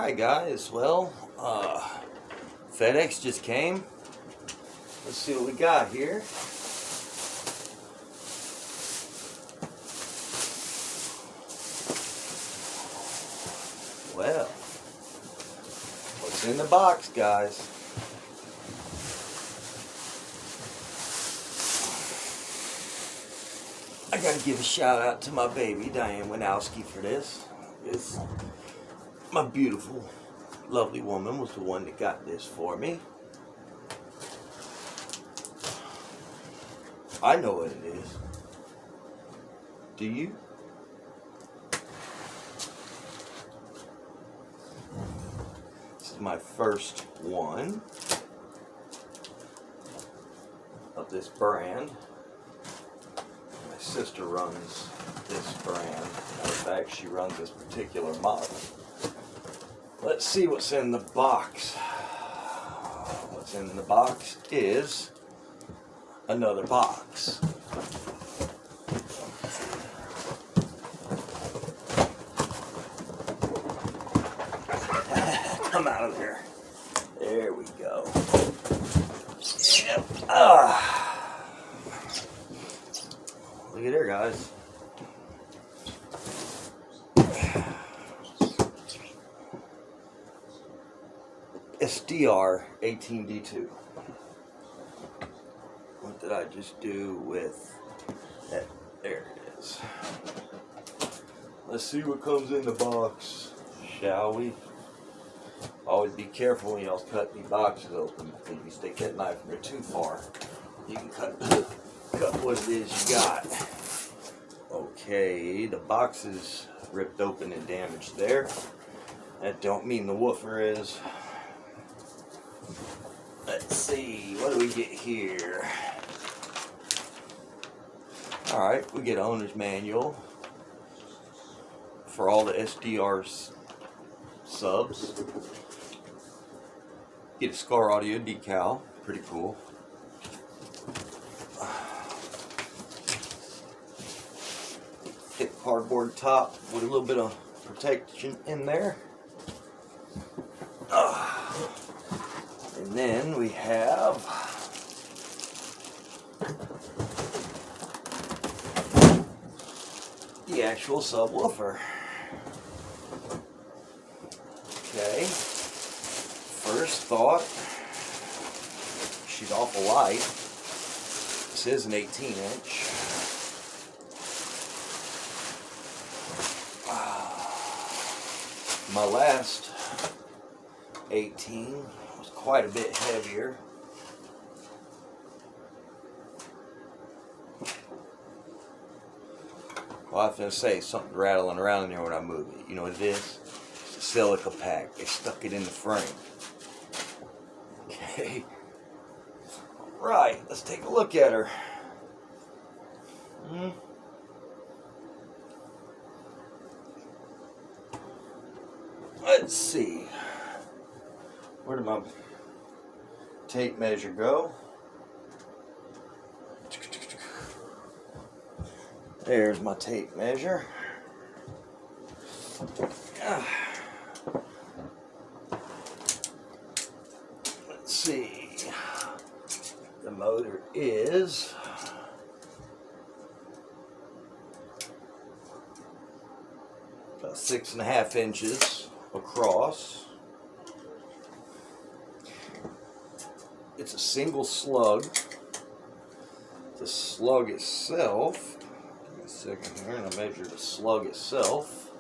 Alright guys, well, FedEx just came. Let's see what we got here. Well, what's in the box, guys? I gotta give a shout out to my baby, Diane Winowski, for this. My beautiful, lovely woman was the one that got this for me. I know what it is. Do you? This is my first one of this brand. My sister runs this brand. Matter of fact, she runs this particular model. Let's see what's in the box. What's in the box is another box. Come out of there. There we go. Yep. Look at there, guys. SDR 18D2. What did I just do with that? There it is. Let's see what comes in the box, shall we? Always be careful when y'all cut these boxes open. If you stick that knife in there too far, you can cut what it is you got. Okay, the box is ripped open and damaged there. That don't mean the woofer is. Let's see, what do we get here? Alright, we get an owner's manual for all the SDR subs. Get a Scar Audio decal, pretty cool. Thick cardboard top with a little bit of protection in there. And then we have the actual subwoofer. Okay, first thought, she's awful light. This is an 18-inch. My last 18 was quite a bit heavier. Well, I was going to say something rattling around in there when I move it. You know what it is? It's a silica pack. They stuck it in the frame. Okay. Right. Let's take a look at her. Let's see. Where did my tape measure go? There's my tape measure. Let's see. The motor is about 6.5 inches across. It's a single slug. The slug itself, give me a second here, and I'll measure the slug itself.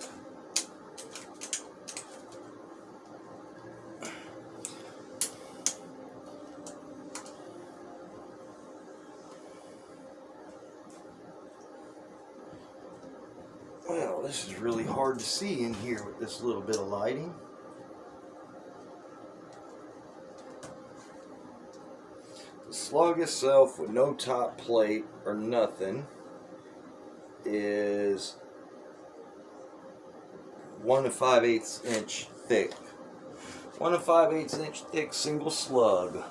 Well, this is really hard to see in here with this little bit of lighting. The slug itself, with no top plate or nothing, is 1 5/8 inch thick. 1 5/8 inch thick single slug.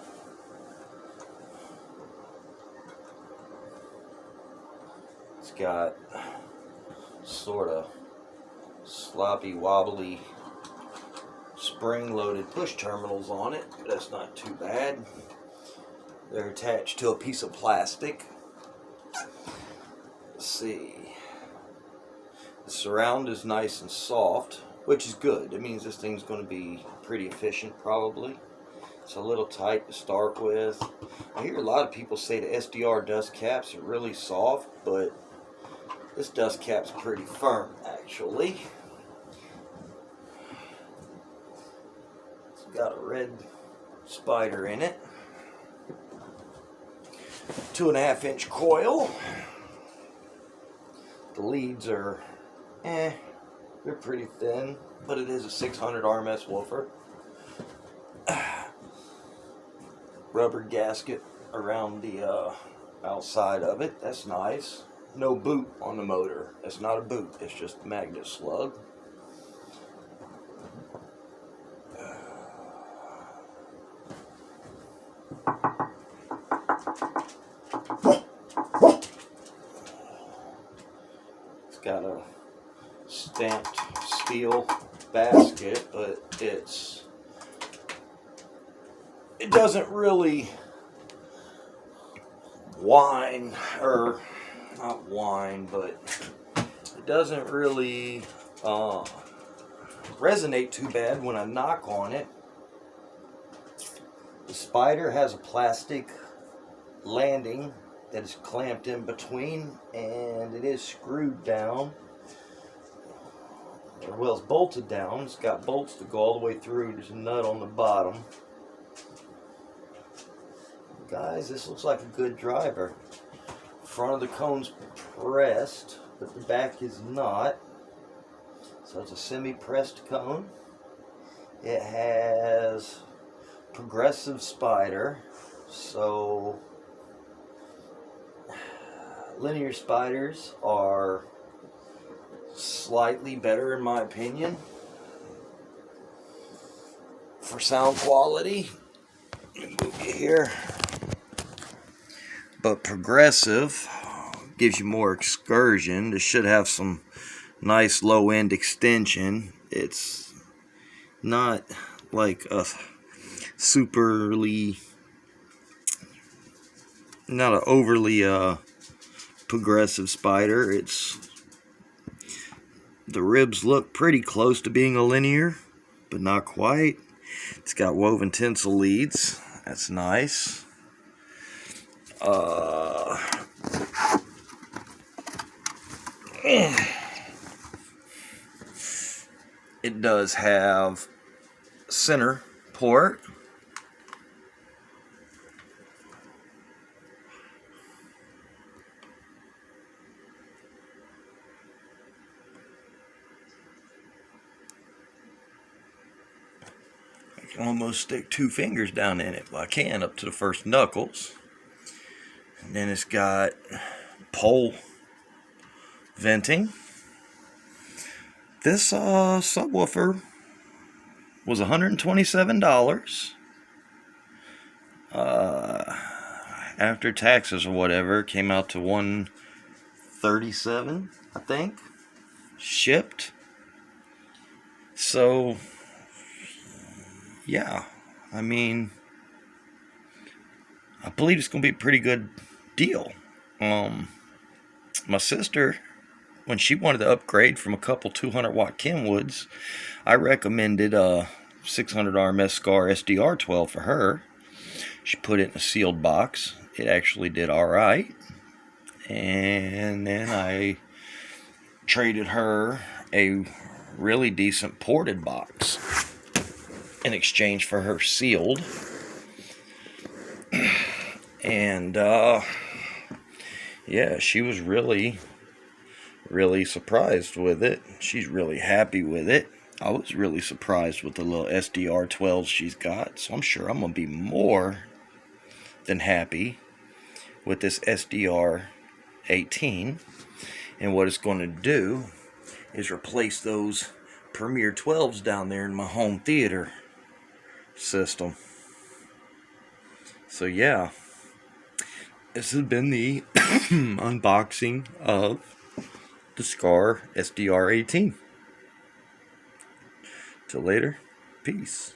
It's got sort of sloppy, wobbly spring-loaded push terminals on it. That's not too bad. They're attached to a piece of plastic. Let's see. The surround is nice and soft, which is good. It means this thing's going to be pretty efficient, probably. It's a little tight to start with. I hear a lot of people say the SDR dust caps are really soft, but this dust cap's pretty firm, actually. It's got a red spider in it. 2.5-inch coil. The leads are, they're pretty thin, but it is a 600 RMS woofer. Rubber gasket around the outside of it. That's nice. No boot on the motor. It's not a boot. It's just a magnet slug. It's got a stamped steel basket, but it doesn't really whine, or not whine, but it doesn't really resonate too bad when I knock on it. The spider has a plastic landing that is clamped in between, and it is screwed down. Well, it's bolted down. It's got bolts that go all the way through. There's a nut on the bottom. Guys, this looks like a good driver. Front of the cone's pressed, but the back is not. So it's a semi-pressed cone. It has progressive spider. So linear spiders are slightly better in my opinion for sound quality. Let me move you here. But progressive gives you more excursion. This should have some nice low end extension. It's not like a not an overly progressive spider. The ribs look pretty close to being a linear, but not quite. It's got woven tinsel leads. That's nice. It does have center port. I can almost stick 2 fingers down in it. Well, I can up to the first knuckles. And then it's got pole venting. This subwoofer was $127. After taxes or whatever, it came out to $137, I think, shipped. So yeah, I mean, I believe it's gonna be a pretty good deal. My sister, when she wanted to upgrade from a couple 200-watt Kenwoods, I recommended a 600 RMS Scar SDR12 for her. She put it in a sealed box. It actually did alright. And then I traded her a really decent ported box in exchange for her sealed. And yeah, she was really surprised with it. She's really happy with it. I was really surprised with the little SDR12s she's got, so I'm sure I'm gonna be more than happy with this SDR18. And what it's going to do is replace those Premier 12s down there in my home theater system. So yeah, this has been the unboxing of the Scar SDR18. Till later. Peace.